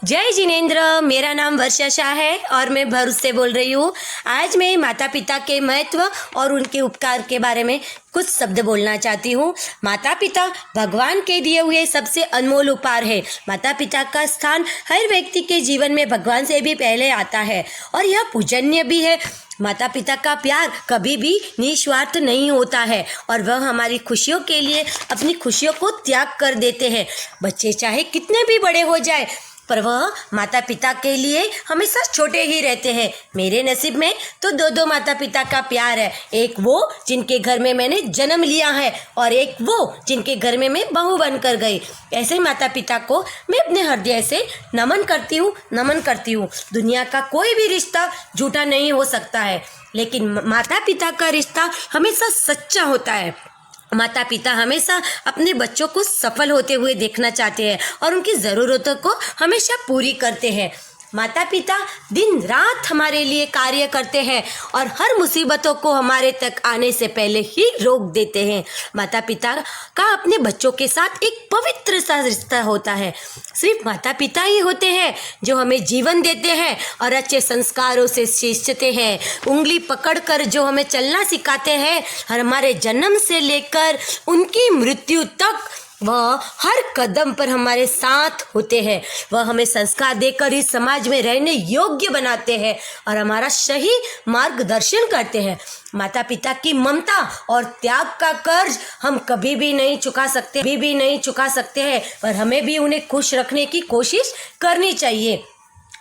जय जिनेंद्र। मेरा नाम वर्षा शाह है और मैं भरूच से बोल रही हूँ। आज मैं माता पिता के महत्व और उनके उपकार के बारे में कुछ शब्द बोलना चाहती हूँ। माता पिता भगवान के दिए हुए सबसे अनमोल उपहार है। माता पिता का स्थान हर व्यक्ति के जीवन में भगवान से भी पहले आता है और यह पूजनीय भी है। माता पिता का प्यार कभी भी निस्वार्थ नहीं होता है और वह हमारी खुशियों के लिए अपनी खुशियों को त्याग कर देते हैं। बच्चे चाहे कितने भी बड़े हो जाए पर वह माता पिता के लिए हमेशा छोटे ही रहते हैं। मेरे नसीब में तो दो माता पिता का प्यार है। एक वो जिनके घर में मैंने जन्म लिया है और एक वो जिनके घर में मैं बहू बनकर गई। ऐसे माता पिता को मैं अपने हृदय से नमन करती हूँ। दुनिया का कोई भी रिश्ता झूठा नहीं हो सकता है, लेकिन माता पिता का रिश्ता हमेशा सच्चा होता है। माता पिता हमेशा अपने बच्चों को सफल होते हुए देखना चाहते हैं और उनकी ज़रूरतों को हमेशा पूरी करते हैं। माता पिता दिन रात हमारे लिए कार्य करते हैं और हर मुसीबतों को हमारे तक आने से पहले ही रोक देते हैं। माता पिता का अपने बच्चों के साथ एक पवित्र सा रिश्ता होता है। सिर्फ माता पिता ही होते हैं जो हमें जीवन देते हैं और अच्छे संस्कारों से सींचते हैं। उंगली पकड़कर जो हमें चलना सिखाते हैं और हमारे जन्म से लेकर उनकी मृत्यु तक वह हर कदम पर हमारे साथ होते हैं। वह हमें संस्कार देकर इस समाज में रहने योग्य बनाते हैं और हमारा सही मार्गदर्शन करते हैं। माता पिता की ममता और त्याग का कर्ज हम कभी भी नहीं चुका सकते हैं, पर हमें भी उन्हें खुश रखने की कोशिश करनी चाहिए।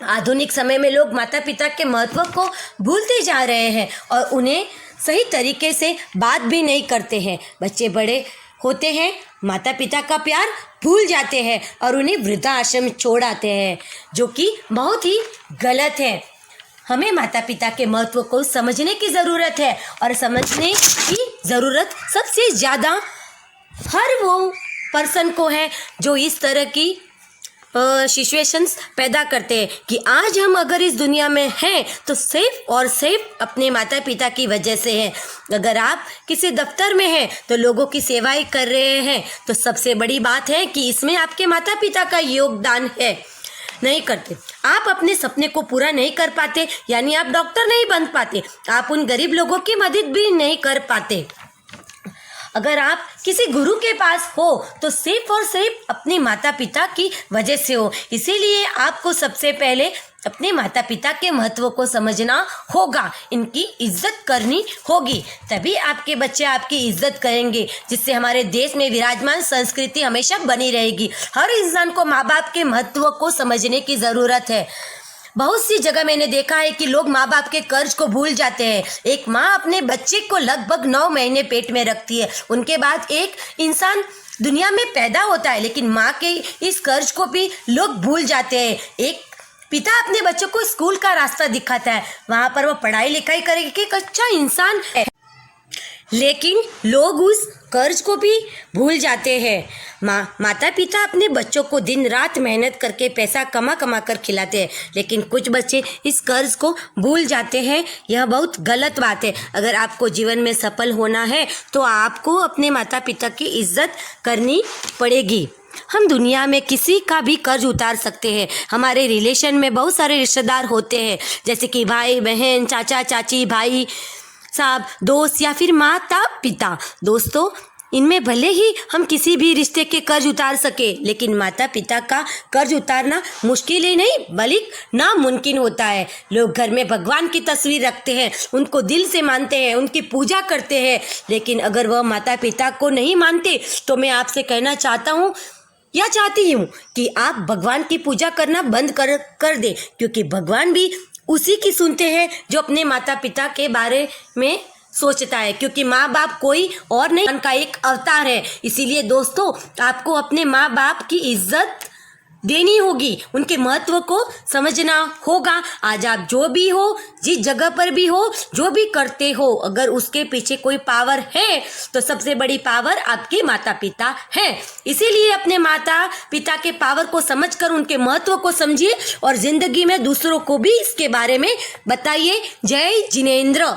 आधुनिक समय में लोग माता पिता के महत्व को भूलते जा रहे हैं और उन्हें सही तरीके से बात भी नहीं करते हैं। बच्चे बड़े होते हैं, माता पिता का प्यार भूल जाते हैं और उन्हें वृद्धाश्रम छोड़ आते हैं, जो कि बहुत ही गलत है। हमें माता पिता के महत्व को समझने की ज़रूरत है और समझने की ज़रूरत सबसे ज़्यादा हर वो पर्सन को है जो इस तरह की सिचुएशंस पैदा करते हैं कि आज हम अगर इस दुनिया में हैं तो सिर्फ और सिर्फ अपने माता पिता की वजह से हैं। अगर आप किसी दफ्तर में हैं तो लोगों की सेवाएं कर रहे हैं तो सबसे बड़ी बात है कि इसमें आपके माता पिता का योगदान है। नहीं करते, आप अपने सपने को पूरा नहीं कर पाते, यानी आप डॉक्टर नहीं बन पाते, आप उन गरीब लोगों की मदद भी नहीं कर पाते। अगर आप किसी गुरु के पास हो तो सिर्फ और सिर्फ अपने माता पिता की वजह से हो। इसीलिए आपको सबसे पहले अपने माता पिता के महत्व को समझना होगा, इनकी इज्जत करनी होगी, तभी आपके बच्चे आपकी इज्जत करेंगे, जिससे हमारे देश में विराजमान संस्कृति हमेशा बनी रहेगी। हर इंसान को माँ बाप के महत्व को समझने की ज़रूरत है। बहुत सी जगह मैंने देखा है कि लोग माँ बाप के कर्ज को भूल जाते हैं। एक माँ अपने बच्चे को लगभग 9 महीने पेट में रखती है, उनके बाद एक इंसान दुनिया में पैदा होता है, लेकिन माँ के इस कर्ज को भी लोग भूल जाते हैं। एक पिता अपने बच्चों को स्कूल का रास्ता दिखाता है, वहाँ पर वो पढ़ाई लिखाई करके एक अच्छा इंसान है, लेकिन लोग उस कर्ज को भी भूल जाते हैं। माता पिता अपने बच्चों को दिन रात मेहनत करके पैसा कमा कर खिलाते हैं, लेकिन कुछ बच्चे इस कर्ज को भूल जाते हैं। यह बहुत गलत बात है। अगर आपको जीवन में सफल होना है तो आपको अपने माता पिता की इज्जत करनी पड़ेगी। हम दुनिया में किसी का भी कर्ज उतार सकते हैं। हमारे रिलेशन में बहुत सारे रिश्तेदार होते हैं, जैसे कि भाई बहन, चाचा चाची, भाई साहब, दोस्त या फिर माता पिता। दोस्तों, इनमें भले ही हम किसी भी रिश्ते के कर्ज उतार सके, लेकिन माता पिता का कर्ज उतारना मुश्किल ही नहीं बल्कि नामुमकिन होता है। लोग घर में भगवान की तस्वीर रखते हैं, उनको दिल से मानते हैं, उनकी पूजा करते हैं, लेकिन अगर वह माता पिता को नहीं मानते तो मैं आपसे कहना चाहती हूँ कि आप भगवान की पूजा करना बंद कर दें, क्योंकि भगवान भी उसी की सुनते हैं जो अपने माता पिता के बारे में सोचता है, क्योंकि माँ बाप कोई और नहीं, उनका एक अवतार है। इसीलिए दोस्तों, आपको अपने माँ बाप की इज्जत देनी होगी, उनके महत्व को समझना होगा। आज आप जो भी हो, जिस जगह पर भी हो, जो भी करते हो, अगर उसके पीछे कोई पावर है तो सबसे बड़ी पावर आपके माता पिता है। इसीलिए अपने माता पिता के पावर को समझकर उनके महत्व को समझिए और जिंदगी में दूसरों को भी इसके बारे में बताइए। जय जिनेंद्र।